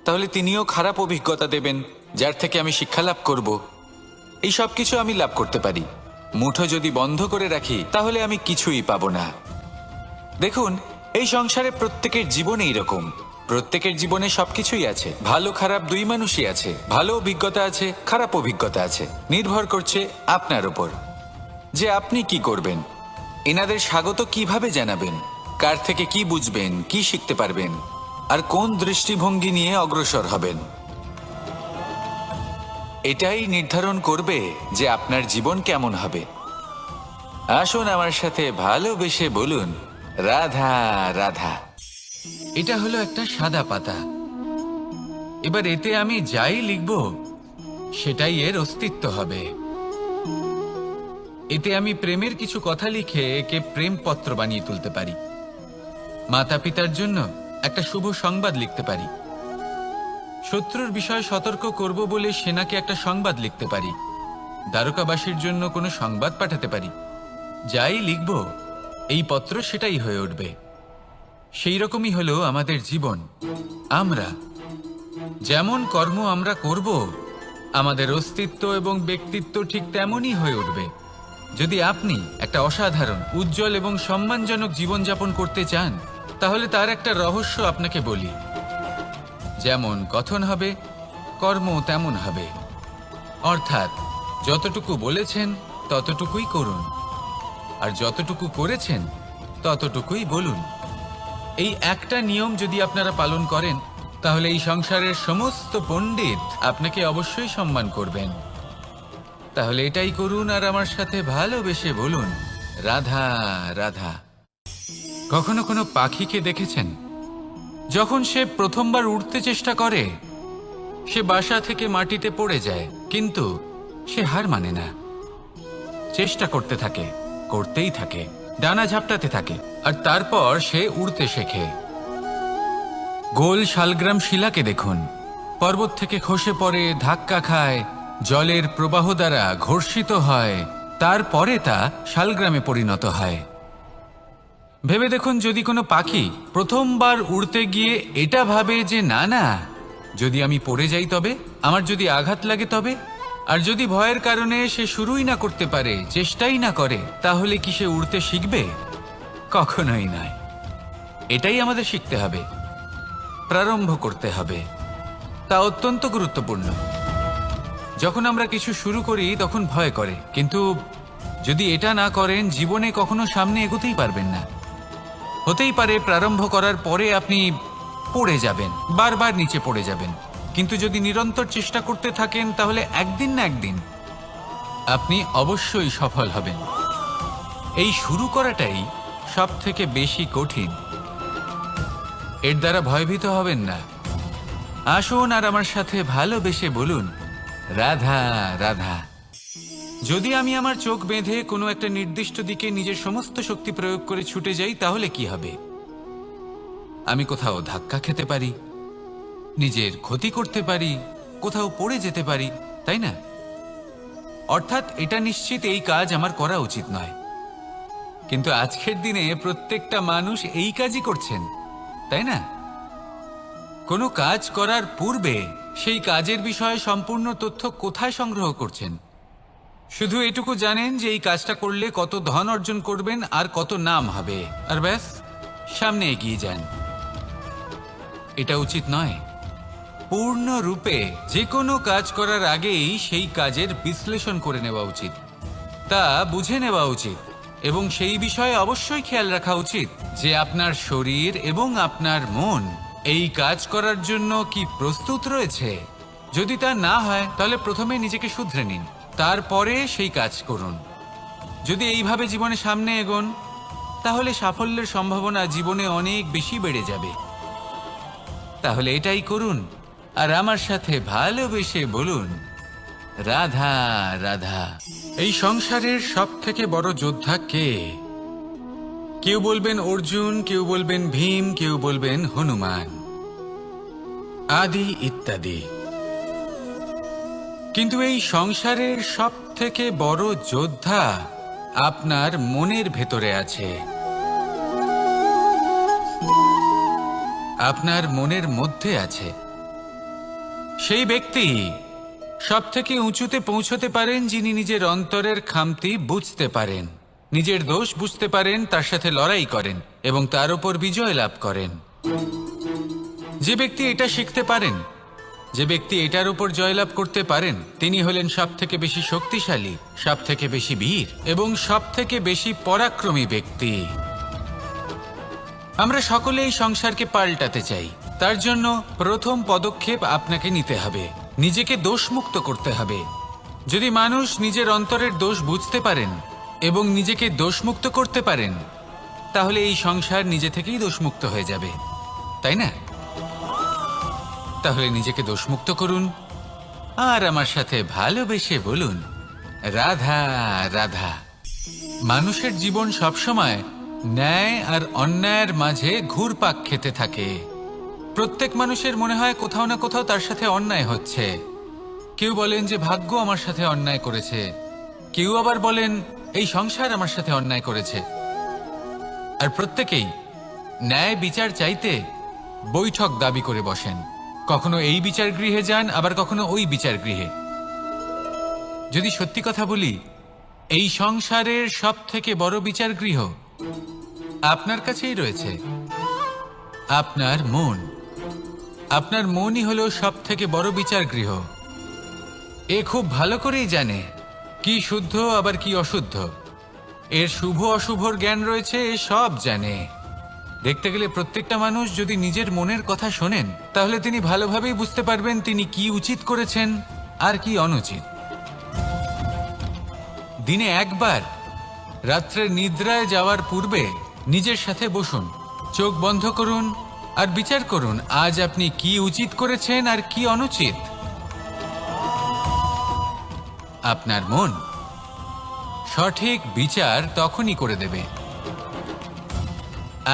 তাহলে তিনিও খারাপ অভিজ্ঞতা দেবেন, যার থেকে আমি শিক্ষা লাভ করব। এই সব কিছু আমি লাভ করতে পারি। মুঠো যদি বন্ধ করে রাখি, তাহলে আমি কিছুই পাবো না। দেখুন, এই সংসারে প্রত্যেকের জীবনে এইরকম। প্রত্যেকের জীবনে সবকিছুই আছে, ভালো খারাপ দুই মানুষই আছে, ভালো অভিজ্ঞতা আছে, খারাপ অভিজ্ঞতা আছে। নির্ভর করছে আপনার উপর যে আপনি কি করবেন, এনাদের স্বাগত কিভাবে জানাবেন, কার থেকে কি বুঝবেন, কি শিখতে পারবেন, আর কোন দৃষ্টিভঙ্গি নিয়ে অগ্রসর হবেন। এটাই নির্ধারণ করবে যে আপনার জীবন কেমন হবে। আসুন আমার সাথে ভালোবেসে বলুন, রাধা রাধা। এটা হলো একটা সাদা পাতা। এবার এতে আমি যাই লিখব, সেটাই এর অস্তিত্ব হবে। এতে আমি প্রেমের কিছু কথা লিখে একে প্রেমপত্র বানিয়ে তুলতে পারি। মাতা পিতার জন্য একটা শুভ সংবাদ লিখতে পারি। শত্রুর বিষয়ে সতর্ক করব বলে সেনাকে একটা সংবাদ লিখতে পারি। দ্বারকাবাসীর জন্য কোনো সংবাদ পাঠাতে পারি। যাই লিখব, এই পত্র সেটাই হয়ে উঠবে। সেই রকমই হলো আমাদের জীবন। আমরা যেমন কর্ম আমরা করব, আমাদের অস্তিত্ব এবং ব্যক্তিত্ব ঠিক তেমনই হয়ে উঠবে। যদি আপনি একটা অসাধারণ, উজ্জ্বল এবং সম্মানজনক জীবনযাপন করতে চান, তাহলে তার একটা রহস্য আপনাকে বলি। যেমন কথন হবে, কর্ম তেমন হবে। অর্থাৎ যতটুকু বলেছেন ততটুকুই করুন, আর যতটুকু করেছেন ততটুকুই বলুন। এই একটা নিয়ম যদি আপনারা পালন করেন, তাহলে এই সংসারের সমস্ত পণ্ডিত আপনাকে অবশ্যই সম্মান করবেন। তাহলে এটাই করুন, আর আমার সাথে ভালোবেসে বলুন, রাধা রাধা। কখনো কোনো পাখিকে দেখেছেন? যখন সে প্রথমবার উড়তে চেষ্টা করে, সে বাসা থেকে মাটিতে পড়ে যায়, কিন্তু সে হার মানে না। চেষ্টা করতে থাকে, করতেই থাকে, ডানা ঝাপটাতে থাকে, আর তারপর সে উড়তে শেখে। গোল শালগ্রাম শিলাকে দেখুন, পর্বত থেকে খসে পড়ে, ধাক্কা খায়, জলের প্রবাহ দ্বারা ঘর্ষিত হয়, তারপরে তা শালগ্রামে পরিণত হয়। ভেবে দেখুন, যদি কোনো পাখি প্রথমবার উড়তে গিয়ে এটা ভাবে যে না না, যদি আমি পড়ে যাই তবে, আমার যদি আঘাত লাগে তবে, আর যদি ভয়ের কারণে সে শুরুই না করতে পারে, চেষ্টাই না করে, তাহলে কি সে উড়তে শিখবে? কখনোই নয়। এটাই আমাদের শিখতে হবে, প্রারম্ভ করতে হবে। তা অত্যন্ত গুরুত্বপূর্ণ। যখন আমরা কিছু শুরু করি তখন ভয় করে, কিন্তু যদি এটা না করেন জীবনে কখনো সামনে এগোতেই পারবেন না। হতেই পারে প্রারম্ভ করার পরে আপনি পড়ে যাবেন, বারবার নিচে পড়ে যাবেন, কিন্তু যদি নিরন্তর চেষ্টা করতে থাকেন তাহলে একদিন না একদিন আপনি অবশ্যই সফল হবেন। এই শুরু করাটাই সব থেকে বেশি কঠিন। এর দ্বারা ভয়ভীত হবেন না। আসুন আর আমার সাথে ভালোবেসে বলুন, রাধা রাধা। যদি আমি আমার চোখ বেঁধে কোনো একটা নির্দিষ্ট দিকে নিজের সমস্ত শক্তি প্রয়োগ করে ছুটে যাই তাহলে কি হবে? আমি কোথাও ধাক্কা খেতে পারি, নিজের ক্ষতি করতে পারি, কোথাও পড়ে যেতে পারি, তাই না? অর্থাৎ এটা নিশ্চিত এই কাজ আমার করা উচিত নয়। কিন্তু আজকের দিনে প্রত্যেকটা মানুষ এই কাজই করছেন, তাই না? কোনো কাজ করার পূর্বে সেই কাজের বিষয়ে সম্পূর্ণ তথ্য কোথায় সংগ্রহ করছেন? শুধু এটুকু জানেন যে এই কাজটা করলে কত ধন অর্জন করবেন আর কত নাম হবে, আর ব্যাস সামনে এগিয়ে যান। এটা উচিত নয়। পূর্ণরূপে যে কোনো কাজ করার আগেই সেই কাজের বিশ্লেষণ করে নেওয়া উচিত, তা বুঝে নেওয়া উচিত, এবং সেই বিষয়ে অবশ্যই খেয়াল রাখা উচিত যে আপনার শরীর এবং আপনার মন এই কাজ করার জন্য কি প্রস্তুত রয়েছে। যদি তা না হয় তাহলে প্রথমে নিজেকে শুধরে নিন, তারপরে সেই কাজ করুন। যদি এইভাবে জীবনে সামনে এগোন তাহলে সাফল্যের সম্ভাবনা জীবনে অনেক বেশি বেড়ে যাবে। তাহলে এটাই করুন আর আমার সাথে ভালোবেসে বলুন, রাধা রাধা। এই সংসারের সব থেকে বড় যোদ্ধা কে? কেউ বলবেন অর্জুন, কেউ বলবেন ভীম, কেউ বলবেন হনুমান, আদি ইত্যাদি। কিন্তু এই সংসারের সব থেকে বড় যোদ্ধা আপনার মনের ভেতরে আছে, আপনার মনের মধ্যে আছে। সেই ব্যক্তি সব থেকে উঁচুতে পৌঁছতে পারেন যিনি নিজের অন্তরের খামতি বুঝতে পারেন, নিজের দোষ বুঝতে পারেন, তার সাথে লড়াই করেন এবং তার উপর বিজয় লাভ করেন। যে ব্যক্তি এটা শিখতে পারেন, যে ব্যক্তি এটার উপর জয়লাভ করতে পারেন, তিনি হলেন সব থেকে বেশি শক্তিশালী, সব থেকে বেশি বীর এবং সব থেকে বেশি পরাক্রমী ব্যক্তি। আমরা সকলে এই সংসারকে পাল্টাতে চাই। তার জন্য প্রথম পদক্ষেপ আপনাকে নিতে হবে, নিজেকে দোষমুক্ত করতে হবে। যদি মানুষ নিজের অন্তরের দোষ বুঝতে পারেন এবং নিজেকে দোষমুক্ত করতে পারেন, তাহলে এই সংসার নিজে থেকেই দোষমুক্ত হয়ে যাবে, তাই না? তাহলে নিজেকে দোষমুক্ত করুন আর আমার সাথে ভালোবেসে বলুন, রাধা রাধা। মানুষের জীবন সবসময় ন্যায় আর অন্যায়ের মাঝে ঘুরপাক খেতে থাকে। প্রত্যেক মানুষের মনে হয় কোথাও না কোথাও তার সাথে অন্যায় হচ্ছে। কেউ বলেন যে ভাগ্য আমার সাথে অন্যায় করেছে, কেউ আবার বলেন এই সংসার আমার সাথে অন্যায় করেছে। আর প্রত্যেকেই ন্যায় বিচার চাইতে বৈঠক দাবি করে বসেন। কখনো এই বিচার গৃহে যান, আবার কখনো ওই বিচার গৃহে। যদি সত্যি কথা বলি, এই সংসারের সব থেকে বড় বিচার গৃহ আপনার কাছেই রয়েছে, আপনার মন। আপনার মনই হলো সব থেকে বড় বিচার গৃহ। এ খুব ভালো করেই জানে কি শুদ্ধ আবার কি অশুদ্ধ, এর শুভ অশুভর জ্ঞান রয়েছে, এ সব জানে। দেখতে গেলে প্রত্যেকটা মানুষ যদি নিজের মনের কথা শোনেন, তাহলে তিনি ভালোভাবেই বুঝতে পারবেন তিনি কি উচিত করেছেন আর কি অনুচিত। দিনে একবার রাত্রে নিদ্রায় যাওয়ার পূর্বে নিজের সাথে বসুন, চোখ বন্ধ করুন আর বিচার করুন আজ আপনি কি উচিত করেছেন আর কি অনুচিত। আপনার মন সঠিক বিচার তখনই করে দেবে।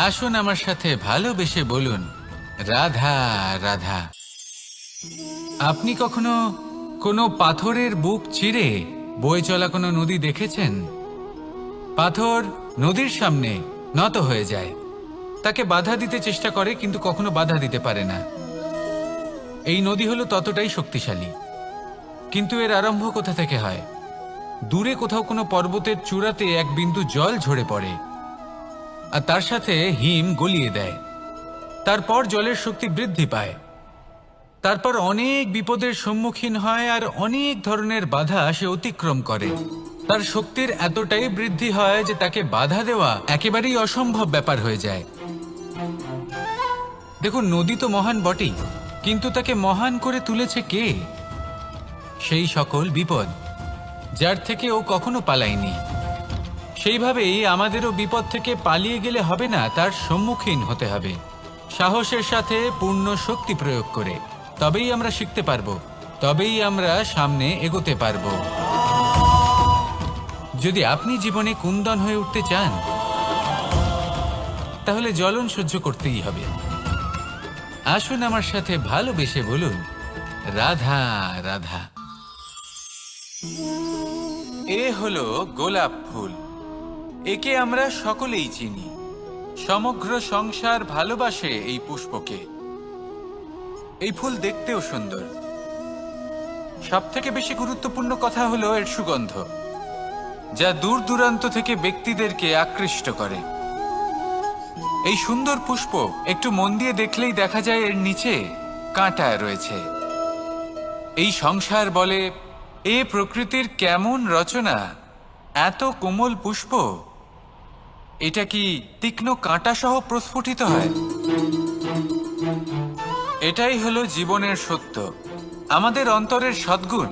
আসুন আমার সাথে ভালোবেসে বলুন, রাধা রাধা। আপনি কখনো কোনো পাথরের বুক চিরে বয়ে চলা কোনো নদী দেখেছেন? পাথর নদীর সামনে নত হয়ে যায়, তাকে বাধা দিতে চেষ্টা করে কিন্তু কখনো বাধা দিতে পারে না। এই নদী হলো ততটাই শক্তিশালী, কিন্তু এর আরম্ভ কোথা থেকে হয়? দূরে কোথাও কোনো পর্বতের চূড়াতে এক বিন্দু জল ঝরে পড়ে আর তার সাথে হিম গলিয়ে দেয়। তারপর জলের শক্তি বৃদ্ধি পায়, তারপর অনেক বিপদের সম্মুখীন হয় আর অনেক ধরনের বাধা সে অতিক্রম করে। তার শক্তির এতটাই বৃদ্ধি হয় যে তাকে বাধা দেওয়া একেবারেই অসম্ভব ব্যাপার হয়ে যায়। দেখুন, নদী তো মহান বটেই, কিন্তু তাকে মহান করে তুলেছে কে? সেই সকল বিপদ যার থেকে ও কখনো পালায়নি। সেইভাবেই আমাদেরও বিপদ থেকে পালিয়ে গেলে হবে না, তার সম্মুখীন হতে হবে সাহসের সাথে, পূর্ণ শক্তি প্রয়োগ করে। তবেই আমরা শিখতে পারবো, তবেই আমরা সামনে এগোতে পারবো। যদি আপনি জীবনে কুন্দন হয়ে উঠতে চান, তাহলে জ্বলন সহ্য করতেই হবে। আসুন আমার সাথে ভালোবেসে বলুন, রাধা রাধা। এ হলো গোলাপ ফুল। একে আমরা সকলেই চিনি। সমগ্র সংসার ভালোবাসে এই পুষ্পকে। এই ফুল দেখতেও সুন্দর। সবথেকে বেশি গুরুত্বপূর্ণ কথা হলো এর সুগন্ধ, যা দূর দূরান্ত থেকে ব্যক্তিদেরকে আকৃষ্ট করে। এই সুন্দর পুষ্প একটু মন দিয়ে দেখলেই দেখা যায় এর নিচে কাঁটা রয়েছে। এই সংসার বলে, এ প্রকৃতির কেমন রচনা, এত কোমল পুষ্প, এটা কি তীক্ষ্ণ কাঁটা সহ প্রস্ফুটিত হয়? এটাই হলো জীবনের সত্য। আমাদের অন্তরের সদ্গুণ,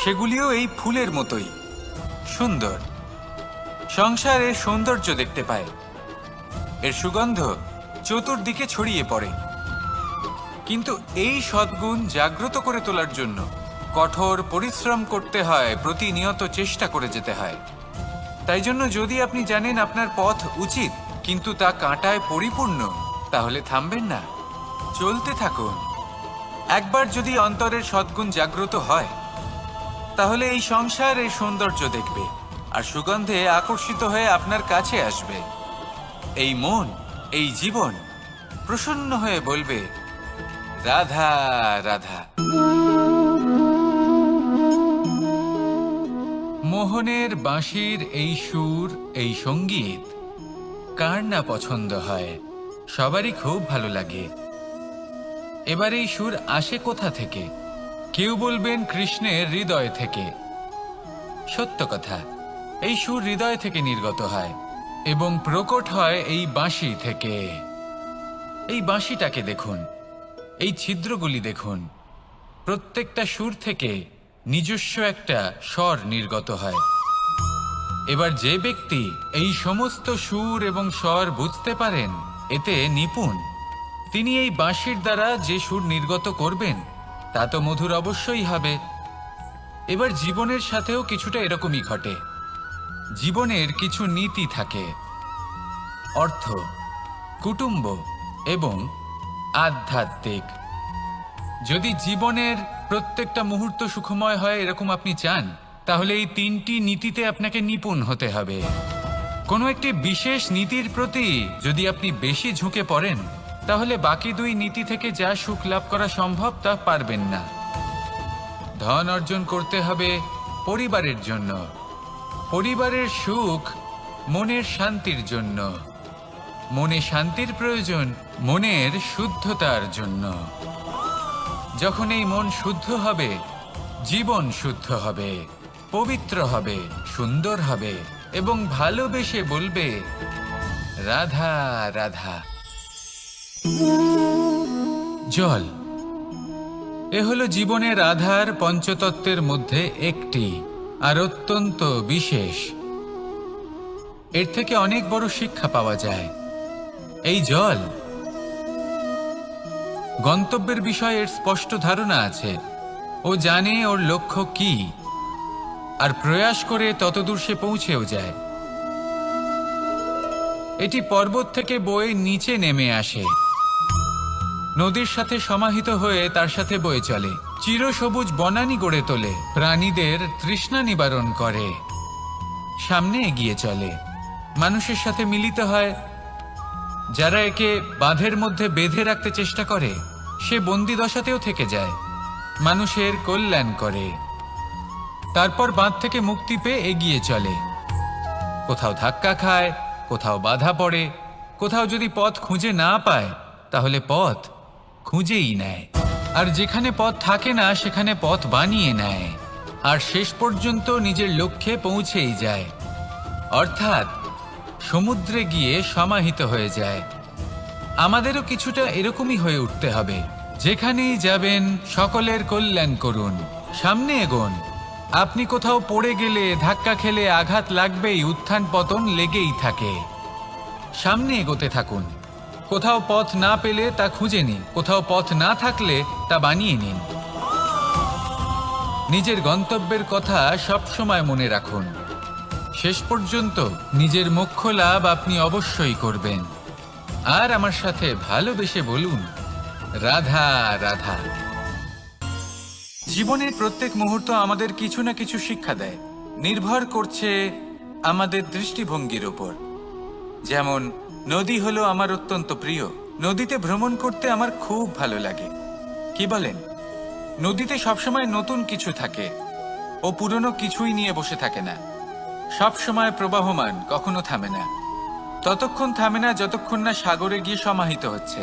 সেগুলিও এই ফুলের মতোই সুন্দর। সংসারের সৌন্দর্য দেখতে পায়, এর সুগন্ধ চতুর্দিকে ছড়িয়ে পড়ে। কিন্তু এই সদ্গুণ জাগ্রত করে তোলার জন্য কঠোর পরিশ্রম করতে হয়, প্রতিনিয়ত চেষ্টা করে যেতে হয়। তাই জন্য যদি আপনি জানেন আপনার পথ উচিত কিন্তু তা কাঁটায় পরিপূর্ণ, তাহলে থামবেন না, চলতে থাকুন। একবার যদি অন্তরের সদ্গুণ জাগ্রত হয়, তাহলে এই সংসার এই সৌন্দর্য দেখবে আর সুগন্ধে আকর্ষিত হয়ে আপনার কাছে আসবে। এই মন, এই জীবন প্রসন্ন হয়ে বলবে, রাধা রাধা। মোহনের বাঁশির এই সুর, এই সঙ্গীত কার না পছন্দ হয়? সবারই খুব ভালো লাগে। এবার এই সুর আসে কোথা থেকে? কেউ বলবেন কৃষ্ণের হৃদয় থেকে। সত্য কথা, এই সুর হৃদয় থেকে নির্গত হয় এবং প্রকট হয় এই বাঁশি থেকে। এই বাঁশিটাকে দেখুন, এই ছিদ্রগুলি দেখুন, প্রত্যেকটা সুর থেকে নিজস্ব একটা স্বর নির্গত হয়। এবার যে ব্যক্তি এই সমস্ত সুর এবং স্বর বুঝতে পারেন, এতে নিপুণ, তিনি এই বাঁশির দ্বারা যে সুর নির্গত করবেন তা তো মধুর অবশ্যই হবে। এবার জীবনের সাথেও কিছুটা এরকমই ঘটে। জীবনের কিছু নীতি থাকে, অর্থ, কুটুম্ব এবং আধ্যাত্মিক। যদি জীবনের প্রত্যেকটা মুহূর্ত সুখময় হয় এরকম আপনি চান, তাহলে এই তিনটি নীতিতে আপনাকে নিপুণ হতে হবে। কোনো একটি বিশেষ নীতির প্রতি যদি আপনি বেশি ঝুঁকে পড়েন, তাহলে বাকি দুই নীতি থেকে যা সুখ লাভ করা সম্ভব তা পারবেন না। ধন অর্জন করতে হবে পরিবারের জন্য, পরিবারের সুখ মনের শান্তির জন্য, মনে শান্তির প্রয়োজন মনের শুদ্ধতার জন্য। যখন এই মন শুদ্ধ হবে, জীবন শুদ্ধ হবে, পবিত্র হবে, সুন্দর হবে এবং ভালোবেসে বলবে, রাধা রাধা। জল, এ হলো জীবনের আধার, পঞ্চতত্ত্বের মধ্যে একটি, আর অত্যন্ত বিশেষ। এর থেকে অনেক বড় শিক্ষা পাওয়া যায়। এই জল, গন্তব্যের বিষয়ে এর স্পষ্ট ধারণা আছে। ও জানে ওর লক্ষ্য কি, আর প্রয়াস করে ততদূর সে পৌঁছেও যায়। এটি পর্বত থেকে বয়ে নিচে নেমে আসে, নদীর সাথে সমাহিত হয়ে তার সাথে বয়ে চলে। চিরসবুজ বনানী গড়ে তোলে, প্রাণীদের তৃষ্ণা নিবারণ করে, সামনে এগিয়ে চলে, মানুষের সাথে মিলিত হয়। যারা একে বাঁধের মধ্যে বেঁধে রাখতে চেষ্টা করে সে বন্দি দশাতেও থেকে যায়, মানুষের কল্যাণ করে। তারপর বাঁধ থেকে মুক্তি পেয়ে এগিয়ে চলে, কোথাও ধাক্কা খায়, কোথাও বাধা পড়ে, কোথাও যদি পথ খুঁজে না পায় তাহলে পথ খুঁজেই নেয়, আর যেখানে পথ থাকে না সেখানে পথ বানিয়ে নেয়, আর শেষ পর্যন্ত নিজের লক্ষ্যে পৌঁছেই যায়, অর্থাৎ সমুদ্রে গিয়ে সমাহিত হয়ে যায়। আমাদেরও কিছুটা এরকমই হয়ে উঠতে হবে। যেখানেই যাবেন সকলের কল্যাণ করুন, সামনে এগোন। আপনি কোথাও পড়ে গেলে, ধাক্কা খেলে আঘাত লাগবেই, উত্থান পতন লেগেই থাকে। সামনে এগোতে থাকুন। কোথাও পথ না পেলে তা খুঁজে নিন, কোথাও পথ না থাকলে তা বানিয়ে নিন। নিজের গন্তব্যের কথা সবসময় মনে রাখুন। শেষ পর্যন্ত নিজের মোক্ষ লাভ আপনি অবশ্যই করবেন। আর আমার সাথে ভালোবেসে বলুন, রাধা রাধা। জীবনের প্রত্যেক মুহূর্ত আমাদের কিছু না কিছু শিক্ষা দেয়, নির্ভর করছে আমাদের দৃষ্টিভঙ্গির উপর। যেমন নদী হলো আমার অত্যন্ত প্রিয়, নদীতে ভ্রমণ করতে আমার খুব ভালো লাগে। কি বলেন? নদীতে সবসময় নতুন কিছু থাকে, ও পুরনো কিছুই নিয়ে বসে থাকে না, সবসময় প্রবাহমান, কখনো থামে না। ততক্ষণ থামে না যতক্ষণ না সাগরে গিয়ে সমাহিত হচ্ছে।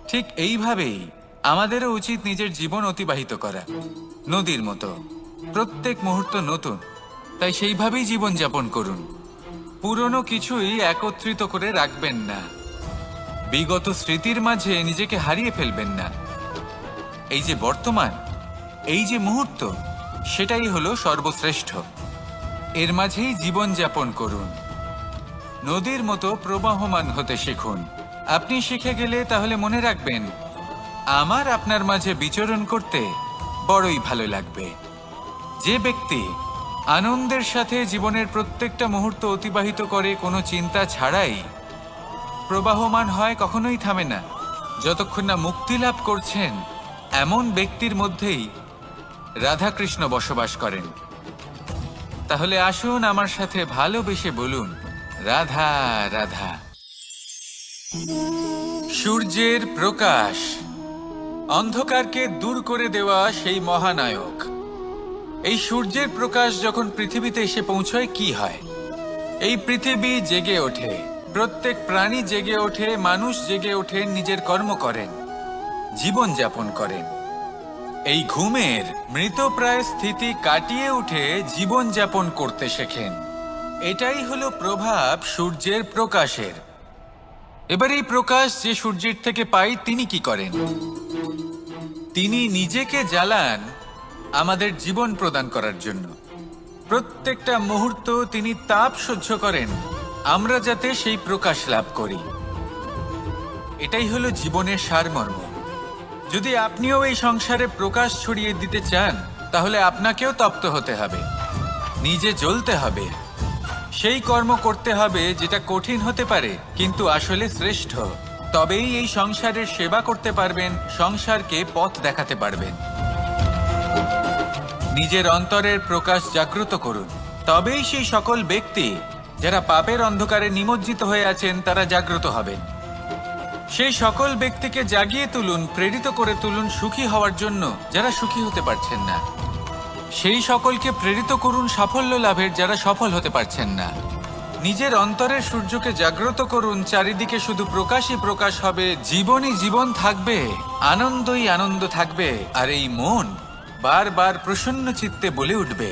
ঠিক এইভাবেই আমাদেরও উচিত নিজের জীবন অতিবাহিত করা, নদীর মতো। প্রত্যেক মুহূর্ত নতুন, তাই সেইভাবেই জীবন যাপন করুন। পুরনো কিছুই একত্রিত করে রাখবেন না, বিগত স্মৃতির মাঝে নিজেকে হারিয়ে ফেলবেন না। এই যে বর্তমান, এই যে মুহূর্ত, সেটাই হলো সর্বশ্রেষ্ঠ। এর মাঝেই জীবন যাপন করুন, নদীর মতো প্রবাহমান হতে শিখুন। আপনি শিখে গেলে তাহলে মনে রাখবেন, আমার আপনার মাঝে বিচরণ করতে বড়ই ভালো লাগবে। যে ব্যক্তি আনন্দের সাথে জীবনের প্রত্যেকটা মুহূর্ত অতিবাহিত করে কোনো চিন্তা ছাড়াই, প্রবাহমান হয়, কখনোই থামে না, যতক্ষণ না মুক্তি লাভ করছেন, এমন ব্যক্তির মধ্যেই রাধাকৃষ্ণ বসবাস করেন। তাহলে আসুন আমার সাথে ভালোবেসে বলুন, রাধা রাধা। সূর্যের প্রকাশ, অন্ধকারকে দূর করে দেওয়া সেই মহানায়ক। এই সূর্যের প্রকাশ যখন পৃথিবীতে এসে পৌঁছয় কি হয়? এই পৃথিবী জেগে ওঠে, প্রত্যেক প্রাণী জেগে ওঠে, মানুষ জেগে ওঠেন, নিজের কর্ম করেন, জীবন যাপন করেন। এই ঘুমের মৃতপ্রায় স্থিতি কাটিয়ে উঠে জীবন যাপন করতে শেখেন। এটাই হলো প্রভাব সূর্যের প্রকাশের। এবার এই প্রকাশ যে সূর্যের থেকে পাই, তিনি কি করেন? তিনি নিজেকে জ্বালান আমাদের জীবন প্রদান করার জন্য। প্রত্যেকটা মুহূর্ত তিনি তাপ সহ্য করেন, আমরা যাতে সেই প্রকাশ লাভ করি। এটাই হলো জীবনের সারমর্ম। যদি আপনিও এই সংসারে প্রকাশ ছড়িয়ে দিতে চান, তাহলে আপনাকেও তপ্ত হতে হবে, নিজে জ্বলতে হবে, সেই কর্ম করতে হবে যেটা কঠিন হতে পারে কিন্তু আসলে শ্রেষ্ঠ। তবেই এই সংসারের সেবা করতে পারবেন, সংসারকে পথ দেখাতে পারবেন। নিজের অন্তরের প্রকাশ জাগ্রত করুন, তবেই সেই সকল ব্যক্তি যারা পাপের অন্ধকারে নিমজ্জিত হয়ে আছেন তারা জাগ্রত হবেন। সেই সকল ব্যক্তিকে জাগিয়ে তুলুন, প্রেরিত করে তুলুন সুখী হওয়ার জন্য যারা সুখী হতে পারছেন না। সেই সকলকে প্রেরিত করুন সাফল্য লাভের যারা সফল হতে পারছেন না। নিজের অন্তরের সূর্যকে জাগ্রত করুন, চারিদিকে শুধু প্রকাশই প্রকাশ হবে, জীবনই জীবন থাকবে, আনন্দই আনন্দ থাকবে, আর এই মন বারবার প্রসন্ন চিত্তে বলে উঠবে,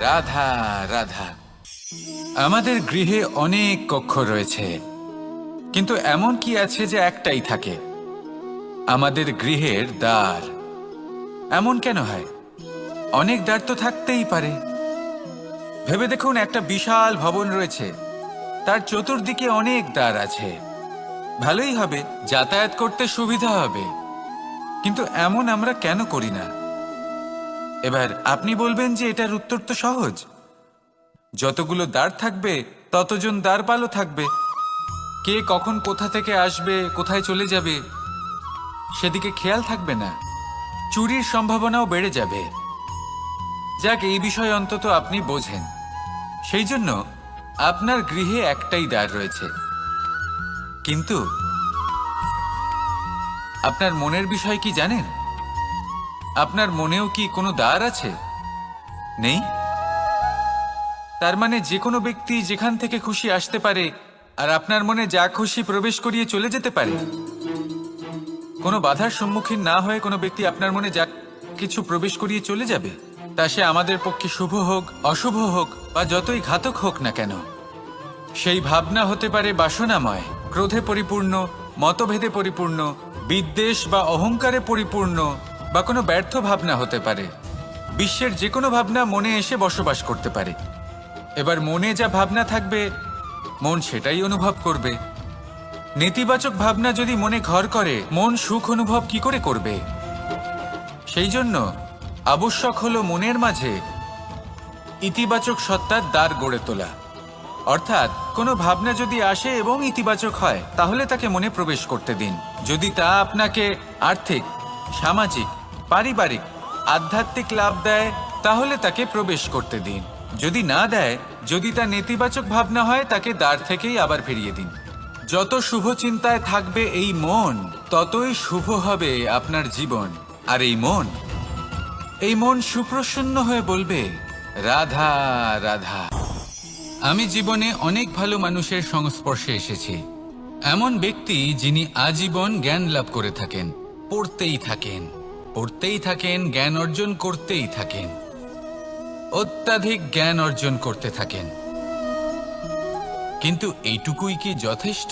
রাধা রাধা। আমাদের গৃহে অনেক কক্ষ রয়েছে, কিন্তু এমন কি আছে যে একটাই থাকে? আমাদের গৃহের দ্বার। এমন কেন হয়? অনেক দ্বার তো থাকতেই পারে। ভেবে দেখুন, একটা বিশাল ভবন রয়েছে, তার চতুর্দিকে অনেক দ্বার আছে, ভালোই হবে, যাতায়াত করতে সুবিধা হবে, কিন্তু এমন আমরা কেন করি না? এবার আপনি বলবেন যে এটার উত্তর তো সহজ, যতগুলো দ্বার থাকবে ততজন দ্বারপালও থাকবে। কে কখন কোথা থেকে আসবে, কোথায় চলে যাবে, সেদিকে খেয়াল থাকবে না। চুরির সম্ভাবনাও বেড়ে যাবে। যাক, এই বিষয়ে অন্তত আপনি বোঝেন। সেই জন্য আপনার গৃহে একটাই দ্বার রয়েছে, কিন্তু আপনার মনের বিষয় কি জানেন? আপনার মনেও কি কোনো দ্বার আছে? নেই। তার মানে যে কোনো ব্যক্তি যেখান থেকে খুশি আসতে পারে আর আপনার মনে যা খুশি প্রবেশ করিয়ে চলে যেতে পারে। কোনো বাধার সম্মুখীন না হয়ে কোনো ব্যক্তি আপনার মনে যা কিছু প্রবেশ করিয়ে চলে যাবে, তা সে আমাদের পক্ষে শুভ হোক, অশুভ হোক বা যতই ঘাতক হোক না কেন। সেই ভাবনা হতে পারে বাসনাময়, ক্রোধে পরিপূর্ণ, মতভেদে পরিপূর্ণ, বিদ্বেষ বা অহংকারে পরিপূর্ণ, বা কোনো ব্যর্থ ভাবনা হতে পারে। বিশ্বের যে কোনো ভাবনা মনে এসে বসবাস করতে পারে। এবার মনে যা ভাবনা থাকবে, মন সেটাই অনুভব করবে। নেতিবাচক ভাবনা যদি মনে ঘর করে, মন সুখ অনুভব কি করে করবে? সেই জন্য আবশ্যক হলো মনের মাঝে ইতিবাচক সত্তার দ্বার গড়ে তোলা। অর্থাৎ কোনো ভাবনা যদি আসে এবং ইতিবাচক হয়, তাহলে তাকে মনে প্রবেশ করতে দিন। যদি তা আপনাকে আর্থিক, সামাজিক, পারিবারিক, আধ্যাত্মিক লাভ দেয়, তাহলে তাকে প্রবেশ করতে দিন। যদি না দেয়, যদি তা নেতিবাচক ভাবনা হয়, তাকে দ্বার থেকেই আবার ফিরিয়ে দিন। যত শুভ চিন্তায় থাকবে এই মন, ততই শুভ হবে আপনার জীবন। আর এই মন সুপ্রসন্ন হয়ে বলবে, রাধা রাধা। আমি জীবনে অনেক ভালো মানুষের সংস্পর্শে এসেছি। এমন ব্যক্তি যিনি আজীবন জ্ঞান লাভ করে থাকেন, পড়তেই থাকেন, জ্ঞান অর্জন করতেই থাকেন, অত্যাধিক জ্ঞান অর্জন করতে থাকেন। কিন্তু এইটুকুই কি যথেষ্ট?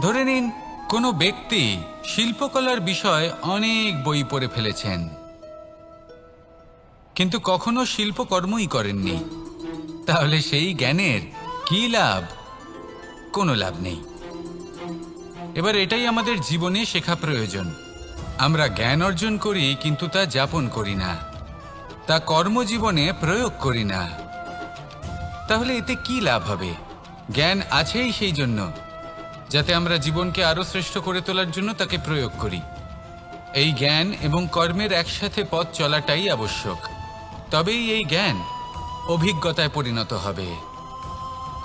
ধরে নিন কোনো ব্যক্তি শিল্পকলার বিষয়ে অনেক বই পড়ে ফেলেছেন, কিন্তু কখনো শিল্পকর্মই করেননি। তাহলে সেই জ্ঞানের কি লাভ? কোনো লাভ নেই। এবার এটাই আমাদের জীবনে শেখা প্রয়োজন। আমরা জ্ঞান অর্জন করি, কিন্তু তা যাপন করি না, তা কর্মজীবনে প্রয়োগ করি না। তাহলে এতে কি লাভ হবে? জ্ঞান আছেই সেই জন্য যাতে আমরা জীবনকে আরো শ্রেষ্ঠ করে তোলার জন্য তাকে প্রয়োগ করি। এই জ্ঞান এবং কর্মের একসাথে পথ চলাটাই আবশ্যক। তবেই এই জ্ঞান অভিজ্ঞতায় পরিণত হবে।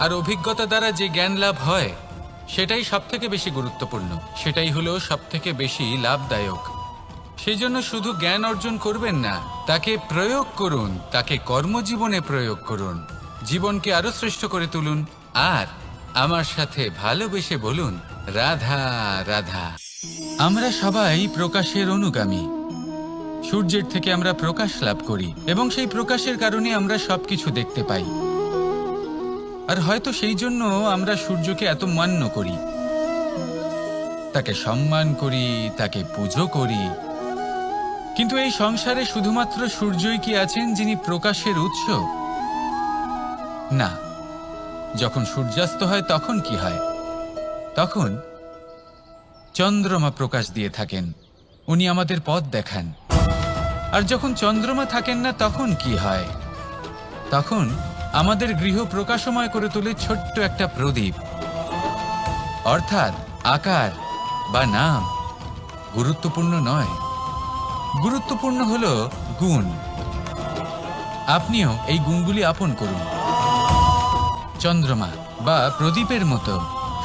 আর অভিজ্ঞতা দ্বারা যে জ্ঞান লাভ হয়, সেটাই সবথেকে বেশি গুরুত্বপূর্ণ, সেটাই হলো সবথেকে বেশি লাভদায়ক। সেই জন্য শুধু জ্ঞান অর্জন করবেন না, তাকে প্রয়োগ করুন, তাকে কর্মজীবনে প্রয়োগ করুন, জীবনকে আরো শ্রেষ্ঠ করে তুলুন। আর আমার সাথে ভালোবেসে বলুন, রাধা রাধা। আমরা সবাই প্রকাশের অনুগামী। সূর্যের থেকে আমরা প্রকাশ লাভ করি এবং সেই প্রকাশের কারণে আমরা সবকিছু দেখতে পাই। আর হয়তো সেই জন্য আমরা সূর্যকে এত মান্য করি, তাকে সম্মান করি, তাকে পুজো করি। কিন্তু এই সংসারে শুধুমাত্র সূর্যই কি আছেন যিনি প্রকাশের উৎস? না। যখন সূর্যাস্ত হয় তখন কি হয়? তখন চন্দ্রমা প্রকাশ দিয়ে থাকেন, উনি আমাদের পথ দেখান। আর যখন চন্দ্রমা থাকেন না, তখন কি হয়? তখন আমাদের গৃহ প্রকাশময় করে তোলে ছোট্ট একটা প্রদীপ। অর্থাৎ আকার বা নাম গুরুত্বপূর্ণ নয়, গুরুত্বপূর্ণ হলো গুণ। আপনিও এই গুণগুলি আপন করুন। চন্দ্রমা বা প্রদীপের মতো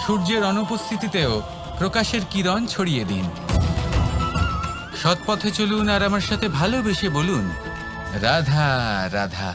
সূর্যের অনুপস্থিতিতেও প্রকাশের কিরণ ছড়িয়ে দিন। সৎপথে চলুন আর আমার সাথে ভালোবেসে বলুন, রাধা রাধা।